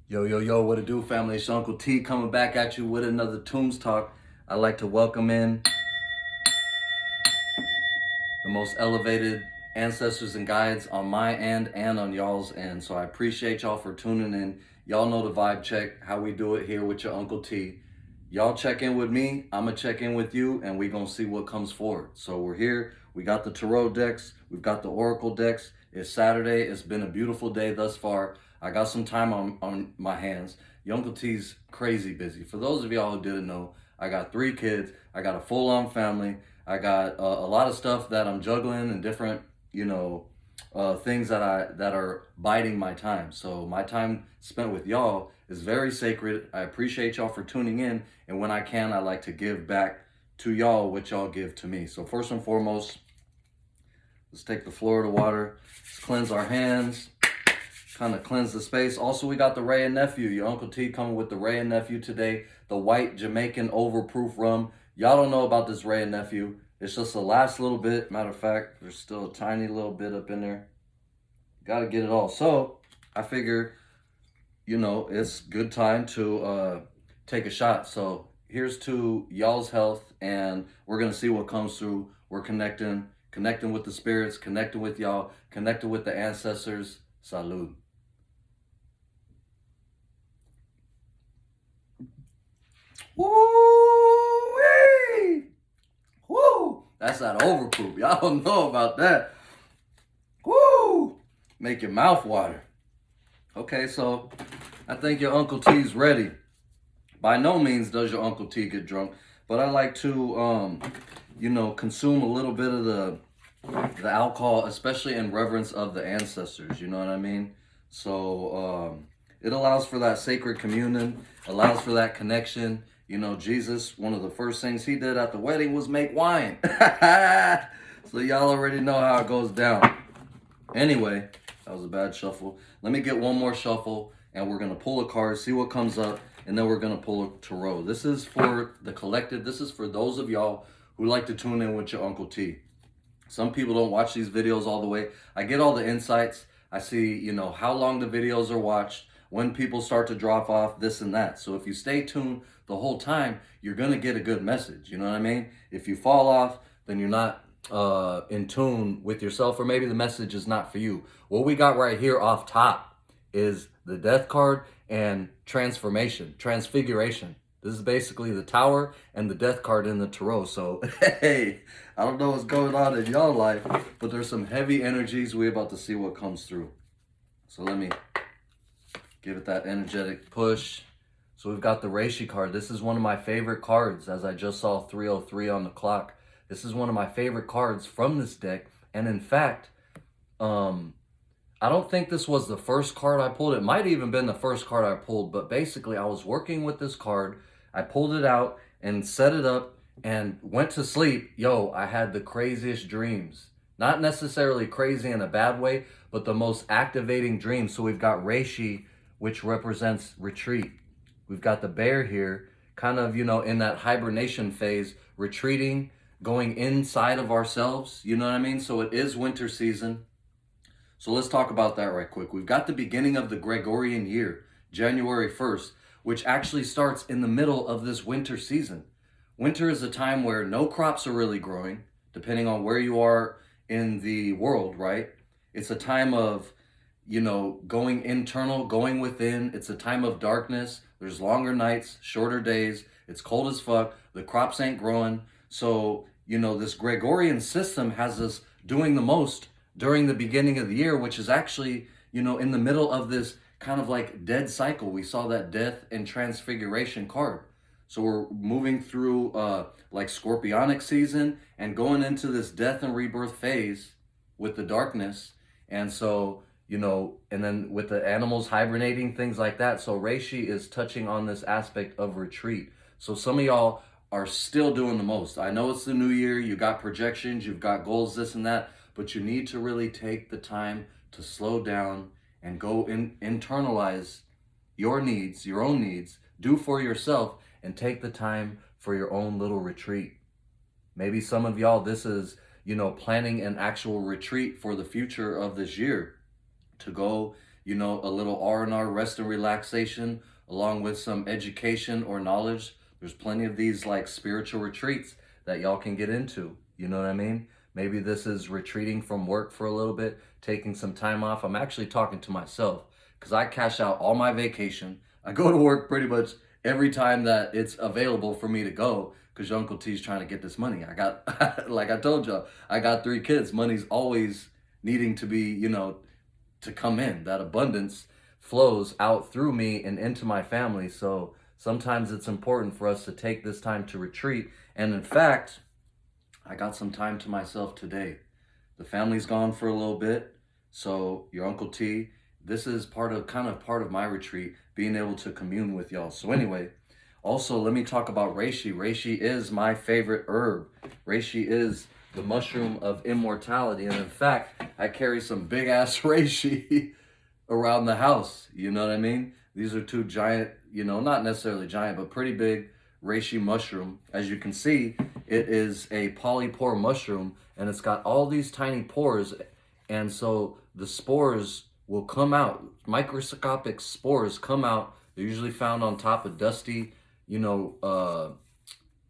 Yo, yo, yo, what it do, family? It's your Uncle T coming back at you with another Toombs talk. I'd like to welcome in the most elevated ancestors and guides on my end and on y'all's end. So I appreciate y'all for tuning in. Y'all know the vibe check, how we do it here with your Uncle T. Y'all check in with me, I'm gonna check in with you, and we gonna see what comes forward. So we're here, we got the Tarot decks, we've got the Oracle decks. It's Saturday, it's been a beautiful day thus far. I got some time on my hands. Your Uncle T's crazy busy. For those of y'all who didn't know, I got 3 kids, I got a full-on family, I got a lot of stuff that I'm juggling and different, things that are biding my time. So my time spent with y'all is very sacred. I appreciate y'all for tuning in, and when I can, I like to give back to y'all what y'all give to me. So first and foremost, let's take the Florida water, let's cleanse our hands, kind of cleanse the space. Also, we got the Ray and Nephew. Your Uncle T coming with the Ray and Nephew today, the white Jamaican overproof rum. Y'all don't know about this Ray and Nephew. It's just the last little bit. Matter of fact, there's still a tiny little bit up in there. Got to get it all. So I figure, it's good time to take a shot. So here's to y'all's health, and we're going to see what comes through. We're connecting with the spirits, connecting with y'all, connecting with the ancestors. Salud. Woo-wee! Woo! That's that overproof. Y'all don't know about that. Woo! Make your mouth water. Okay, so I think your Uncle T's ready. By no means does your Uncle T get drunk, but I like to, consume a little bit of the alcohol, especially in reverence of the ancestors. You know what I mean? So it allows for that sacred communion, allows for that connection. Jesus, one of the first things he did at the wedding was make wine. So y'all already know how it goes down. Anyway, that was a bad shuffle. Let me get one more shuffle, and we're going to pull a card, see what comes up, and then we're going to pull a tarot. This is for the collective. This is for those of y'all who like to tune in with your Uncle T. Some people don't watch these videos all the way. I get all the insights. I see, how long the videos are watched, when people start to drop off, this and that. So if you stay tuned the whole time, you're going to get a good message. You know what I mean? If you fall off, then you're not in tune with yourself, or maybe the message is not for you. What we got right here off top is the death card and transfiguration. This is basically the tower and the death card in the tarot. So, hey, I don't know what's going on in y'all life, but there's some heavy energies. We're about to see what comes through. So let me give it that energetic push. So we've got the Reishi card. This is one of my favorite cards, as I just saw 303 on the clock. This is one of my favorite cards from this deck. And in fact, I don't think this was the first card I pulled. It might have even been the first card I pulled, but basically I was working with this card. I pulled it out and set it up and went to sleep. Yo, I had the craziest dreams. Not necessarily crazy in a bad way, but the most activating dreams. So we've got Reishi, which represents retreat. We've got the bear here, kind of, in that hibernation phase, retreating, going inside of ourselves. You know what I mean? So it is winter season. So let's talk about that right quick. We've got the beginning of the Gregorian year, January 1st, which actually starts in the middle of this winter season. Winter is a time where no crops are really growing, depending on where you are in the world, right? It's a time of, going internal, going within. It's a time of darkness. There's longer nights, shorter days. It's cold as fuck. The crops ain't growing. So, this Gregorian system has us doing the most during the beginning of the year, which is actually, in the middle of this kind of like dead cycle. We saw that death and transfiguration card. So we're moving through like scorpionic season and going into this death and rebirth phase with the darkness. And so, and then with the animals hibernating, things like that. So Reishi is touching on this aspect of retreat. So some of y'all are still doing the most. I know it's the new year. You got projections, you've got goals, this and that, but you need to really take the time to slow down and go internalize your needs, your own needs, do for yourself, and take the time for your own little retreat. Maybe some of y'all, this is, planning an actual retreat for the future of this year to go, a little R&R, rest and relaxation, along with some education or knowledge. There's plenty of these like spiritual retreats that y'all can get into. You know what I mean? Maybe this is retreating from work for a little bit, taking some time off. I'm actually talking to myself because I cash out all my vacation. I go to work pretty much every time that it's available for me to go because your Uncle T's trying to get this money. I got, like I told y'all, I got 3 kids. Money's always needing to be, to come in. That abundance flows out through me and into my family. So sometimes it's important for us to take this time to retreat. And in fact, I got some time to myself today. The family's gone for a little bit. So your Uncle T, this is part of my retreat, being able to commune with y'all. So anyway, also let me talk about reishi. Reishi is my favorite herb. Reishi is the mushroom of immortality. And in fact, I carry some big ass reishi around the house. You know what I mean? These are 2 giant, not necessarily giant, but pretty big reishi mushroom. As you can see, it is a polypore mushroom, and it's got all these tiny pores, and so the spores will come out. Microscopic spores come out. They're usually found on top of dusty, a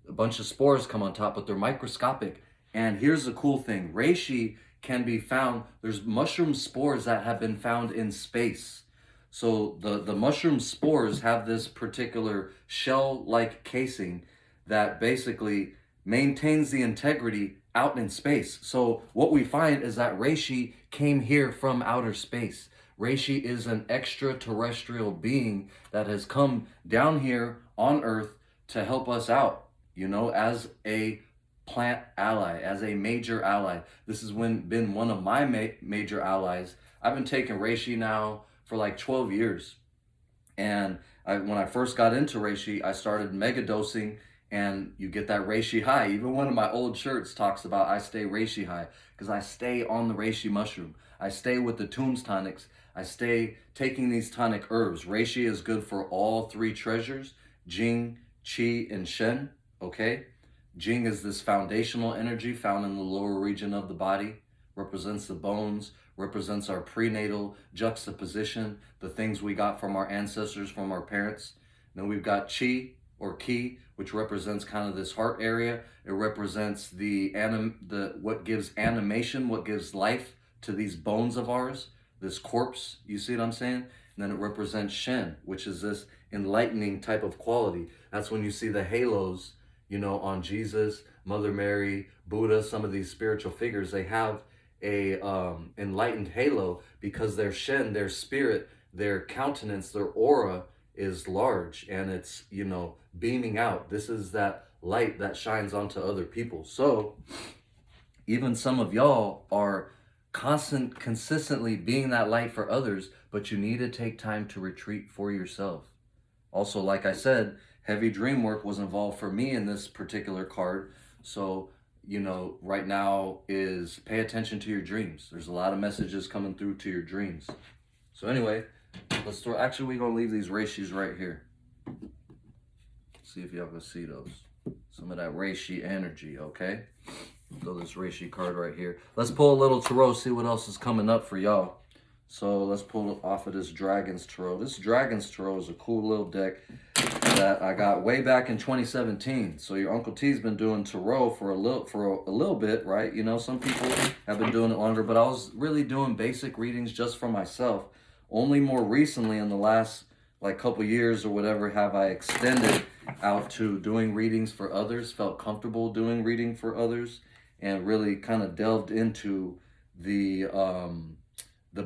bunch of spores come on top, but they're microscopic. And here's the cool thing: reishi can be found. There's mushroom spores that have been found in space. So the mushroom spores have this particular shell-like casing that basically maintains the integrity out in space. So what we find is that reishi came here from outer space. Reishi is an extraterrestrial being that has come down here on Earth to help us out, as a plant ally, as a major ally. This has been one of my major allies. I've been taking reishi now for like 12 years. And when I first got into reishi, I started mega dosing, and you get that reishi high. Even one of my old shirts talks about I stay reishi high because I stay on the reishi mushroom. I stay with the Toombs tonics. I stay taking these tonic herbs. Reishi is good for all 3 treasures: Jing, Qi, and Shen. Okay? Jing is this foundational energy found in the lower region of the body, represents the bones, represents our prenatal juxtaposition, the things we got from our ancestors, from our parents. Then we've got Qi, or Ki, which represents kind of this heart area. It represents what gives animation, what gives life to these bones of ours, this corpse. You see what I'm saying? And then it represents Shen, which is this enlightening type of quality. That's when you see the halos, on Jesus, Mother Mary, Buddha, some of these spiritual figures. They have a enlightened halo because their Shen, their spirit, their countenance, their aura is large, and it's beaming out. This is that light that shines onto other people. So even some of y'all are consistently being that light for others, but you need to take time to retreat for yourself. Also, like I said, heavy dream work was involved for me in this particular card. So right now is pay attention to your dreams. There's a lot of messages coming through to your dreams. So anyway, actually we're gonna leave these reishis right here. See if y'all can see those. Some of that reishi energy, okay? Throw this reishi card right here. Let's pull a little tarot, see what else is coming up for y'all. So let's pull it off of this Dragon's Tarot. This Dragon's Tarot is a cool little deck that I got way back in 2017. So your Uncle T's been doing tarot for a little bit, right? Some people have been doing it longer, but I was really doing basic readings just for myself. Only more recently, in the last couple years or whatever, have I extended out to doing readings for others, felt comfortable doing reading for others, and really kind of delved into the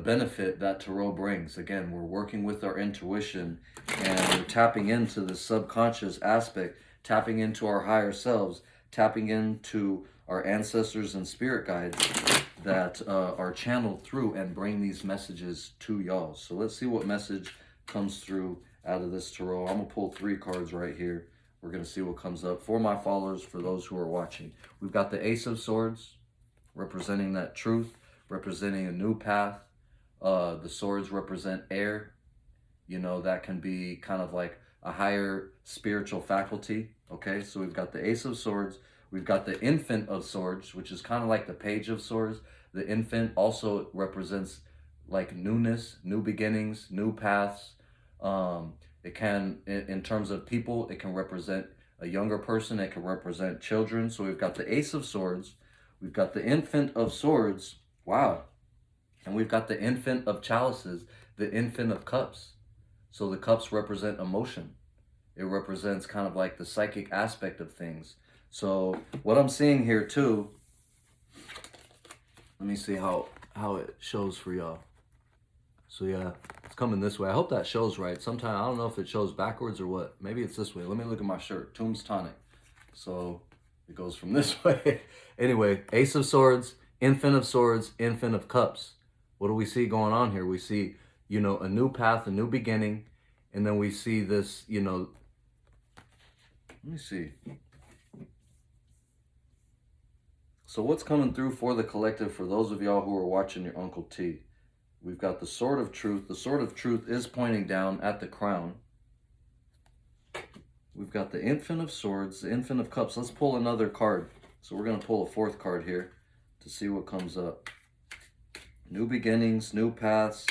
benefit that tarot brings. Again, we're working with our intuition, and we're tapping into the subconscious aspect, tapping into our higher selves, tapping into our ancestors and spirit guides that are channeled through and bring these messages to y'all. So let's see what message comes through out of this tarot. I'm gonna pull 3 cards right here. We're gonna see what comes up for my followers, for those who are watching. We've got the Ace of Swords, representing that truth, representing a new path. The swords represent air. That can be kind of like a higher spiritual faculty. Okay, so we've got the Ace of Swords. We've got the Infant of Swords, which is kind of like the Page of Swords. The infant also represents like newness, new beginnings, new paths. It can, in terms of people, it can represent a younger person. It can represent children. So we've got the Ace of Swords. We've got the Infant of Swords. Wow. And we've got the Infant of Chalices, the Infant of Cups. So the cups represent emotion. It represents kind of like the psychic aspect of things. So what I'm seeing here too, let me see how it shows for y'all. So yeah, it's coming this way. I hope that shows right. Sometime, I don't know if it shows backwards or what. Maybe it's this way. Let me look at my shirt. Toombs Tonic. So it goes from this way. Anyway, Ace of Swords, Infant of Swords, Infant of Cups. What do we see going on here? We see, you know, a new path, a new beginning. And then we see this, you know, let me see. So what's coming through for the collective, for those of y'all who are watching your Uncle T? We've got the Sword of Truth. The Sword of Truth is pointing down at the crown. We've got the Infant of Swords, the Infant of Cups. Let's pull another card. So we're going to pull a fourth card here to see what comes up. New beginnings, new paths,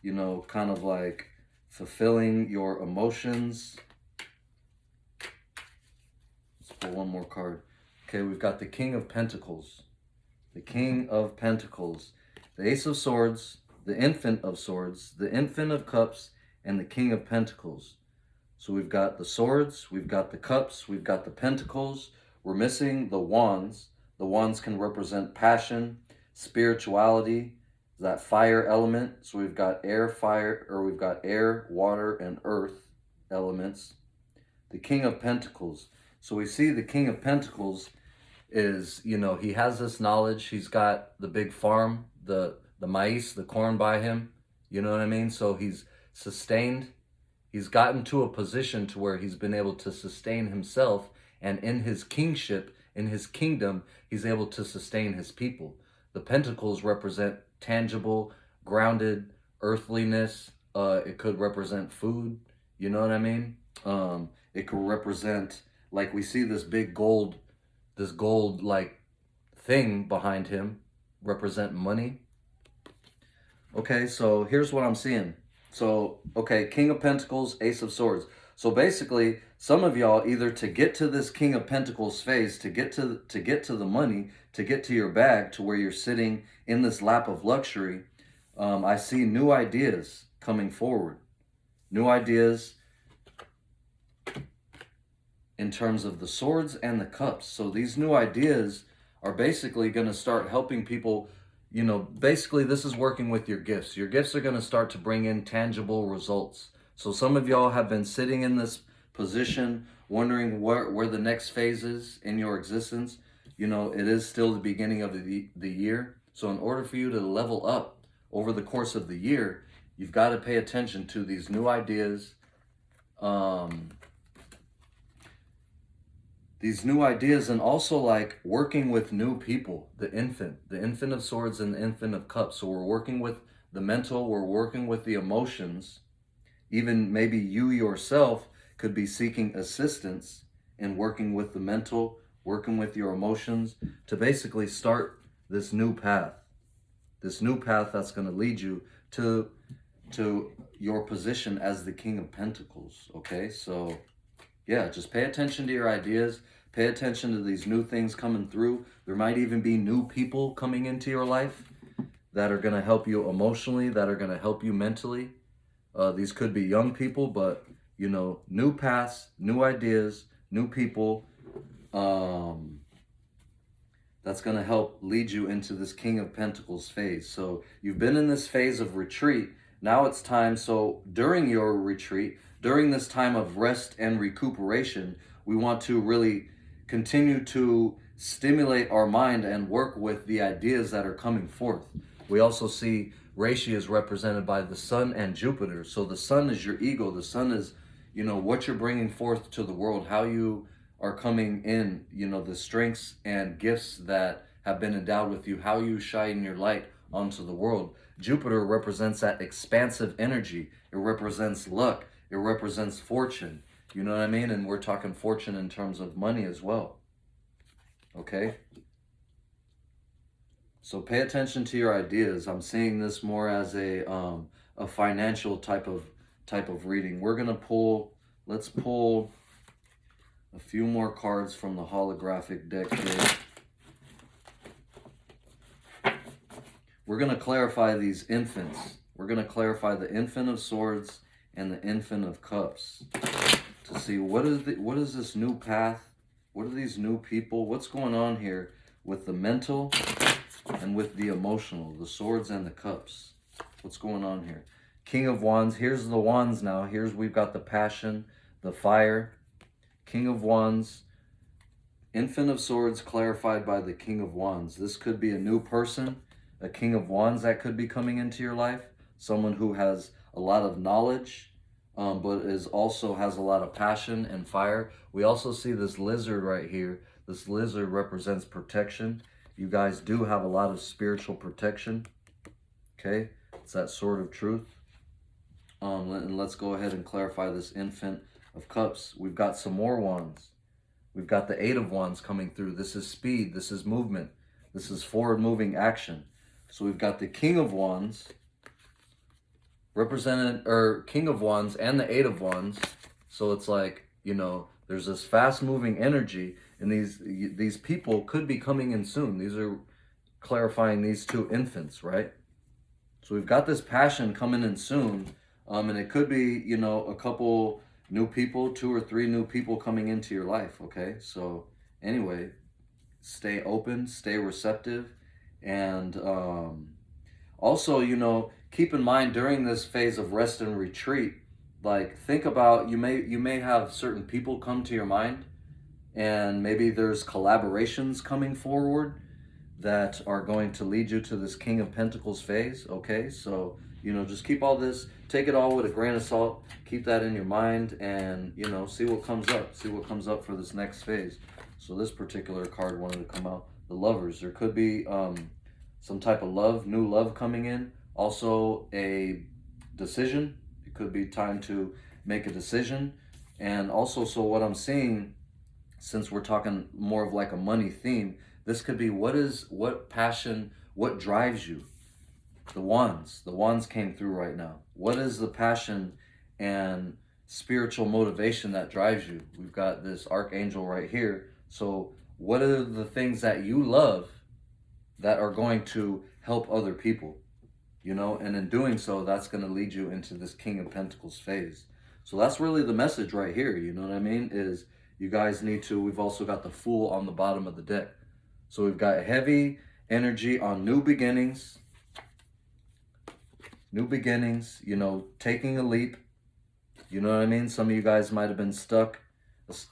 you know, kind of like fulfilling your emotions. Let's pull one more card. Okay, we've got the King of Pentacles. The King of Pentacles. The Ace of Swords, the Infant of Swords, the Infant of Cups, and the King of Pentacles. So we've got the swords, we've got the cups, we've got the pentacles. We're missing the wands. The wands can represent passion, spirituality, that fire element. So we've got air, fire, or we've got air, water, and earth elements. The King of Pentacles. So we see the King of Pentacles is, you know, he has this knowledge. He's got the big farm, the maize, the corn by him. You know what I mean? So he's sustained. He's gotten to a position to where he's been able to sustain himself, and in his kingship, in his kingdom, he's able to sustain his people. The pentacles represent tangible, grounded earthliness. It could represent food. You know what I mean? It could represent, like we see this big gold, this gold like thing behind him, represent money. Okay, so here's what I'm seeing. So, okay, King of Pentacles, Ace of Swords. So basically, some of y'all, either to get to this King of Pentacles phase, to get to the money, to get to your bag, to where you're sitting in this lap of luxury, I see new ideas coming forward. New ideas in terms of the swords and the cups. So these new ideas are basically going to start helping people. You know, basically this is working with your gifts. Your gifts are going to start to bring in tangible results. So some of y'all have been sitting in this position, wondering where the next phase is in your existence. You know, it is still the beginning of the year. So in order for you to level up over the course of the year, you've got to pay attention to these new ideas. These new ideas, and also like working with new people, the Infant of Swords and the Infant of Cups. So we're working with the mental, we're working with the emotions. Even maybe you yourself could be seeking assistance in working with the mental, working with your emotions to basically start this new path. This new path that's going to lead you to your position as the King of Pentacles, okay? So yeah, just pay attention to your ideas. Pay attention to these new things coming through. There might even be new people coming into your life that are going to help you emotionally, that are going to help you mentally. These could be young people, but, you know, new paths, new ideas, new people. That's going to help lead you into this King of Pentacles phase. So you've been in this phase of retreat. Now it's time. So during your retreat, during this time of rest and recuperation, we want to really continue to stimulate our mind and work with the ideas that are coming forth. We also see Reishi is represented by the Sun and Jupiter. So the Sun is your ego. The Sun is, you know, what you're bringing forth to the world, how you are coming in, you know, the strengths and gifts that have been endowed with you, how you shine your light onto the world. Jupiter represents that expansive energy. It represents luck. It represents fortune. You know what I mean? And we're talking fortune in terms of money as well. Okay? So pay attention to your ideas. I'm seeing this more as a financial type of reading. We're gonna pull. Let's pull a few more cards from the holographic deck here. We're gonna clarify these infants. We're gonna clarify the Infant of Swords and the Infant of Cups to see what is this new path. What are these new people? What's going on here with the mental and with the emotional, the swords and the cups? What's going on here? King of Wands. Here's the Wands now. We've got the passion, the fire. King of Wands. Infant of Swords clarified by the King of Wands. This could be a new person, a King of Wands that could be coming into your life. Someone who has a lot of knowledge, but also has a lot of passion and fire. We also see this lizard right here. This lizard represents protection. You guys do have a lot of spiritual protection. Okay, it's that sword of truth. And let's go ahead and clarify this Infant of Cups. We've got some more wands. We've got the Eight of Wands coming through. This is speed. This is movement. This is forward moving action. So we've got the King of Wands represented, or King of Wands and the Eight of Wands. So it's like, you know, there's this fast moving energy, and these people could be coming in soon. These are clarifying these two infants, right? So we've got this passion coming in soon, and it could be, you know, a couple new people, 2 or 3 new people coming into your life, okay? So anyway, stay open, stay receptive, and also, you know, keep in mind during this phase of rest and retreat, like think about, you may have certain people come to your mind, and maybe there's collaborations coming forward that are going to lead you to this King of Pentacles phase, okay? So, you know, just keep all this, take it all with a grain of salt, keep that in your mind, and, you know, see what comes up. See what comes up for this next phase. So this particular card wanted to come out, the Lovers. There could be some type of love, new love coming in. Also a decision. It could be time to make a decision. And also, so what I'm seeing, since we're talking more of like a money theme, this could be what passion, what drives you? The wands came through right now. What is the passion and spiritual motivation that drives you? We've got this archangel right here. So what are the things that you love that are going to help other people? You know, and in doing so, that's going to lead you into this King of Pentacles phase. So that's really the message right here. You know what I mean? Is you guys need to, we've also got the Fool on the bottom of the deck. So we've got heavy energy on new beginnings, you know, taking a leap. You know what I mean? Some of you guys might have been stuck,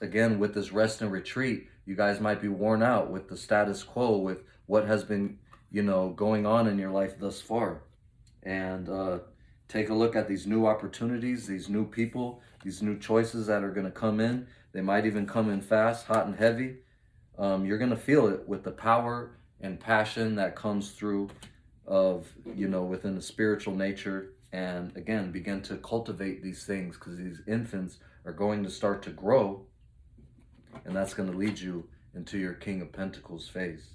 again, with this rest and retreat. You guys might be worn out with the status quo, with what has been, you know, going on in your life thus far. And take a look at these new opportunities, these new people, these new choices that are going to come in. They might even come in fast, hot and heavy. You're going to feel it with the power and passion that comes through of, you know, within the spiritual nature. And again, begin to cultivate these things, because these infants are going to start to grow, and that's going to lead you into your King of Pentacles phase,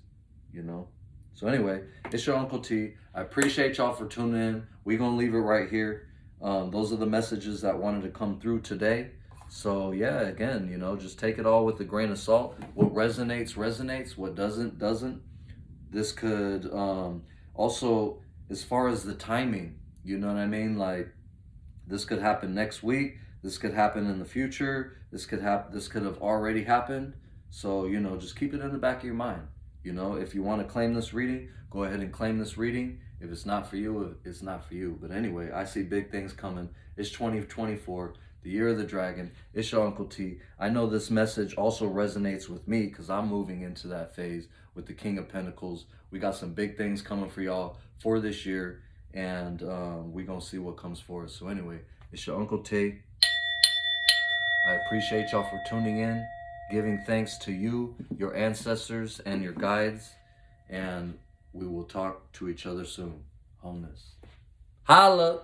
you know. So anyway, it's your Uncle T. I appreciate y'all for tuning in. We're going to leave it right here. Those are the messages that wanted to come through today. So yeah, again, you know, just take it all with a grain of salt. What resonates, resonates. What doesn't, doesn't. This could also, as far as the timing, you know what I mean? Like, this could happen next week. This could happen in the future. This could have already happened. So, you know, just keep it in the back of your mind. You know, if you want to claim this reading, go ahead and claim this reading. If it's not for you, it's not for you. But anyway, I see big things coming. It's 2024, the year of the dragon. It's your Uncle T. I know this message also resonates with me, because I'm moving into that phase with the King of Pentacles. We got some big things coming for y'all for this year, and we're going to see what comes for us. So anyway, it's your Uncle T. I appreciate y'all for tuning in, giving thanks to you, your ancestors, and your guides, and we will talk to each other soon. Wholeness. Holla!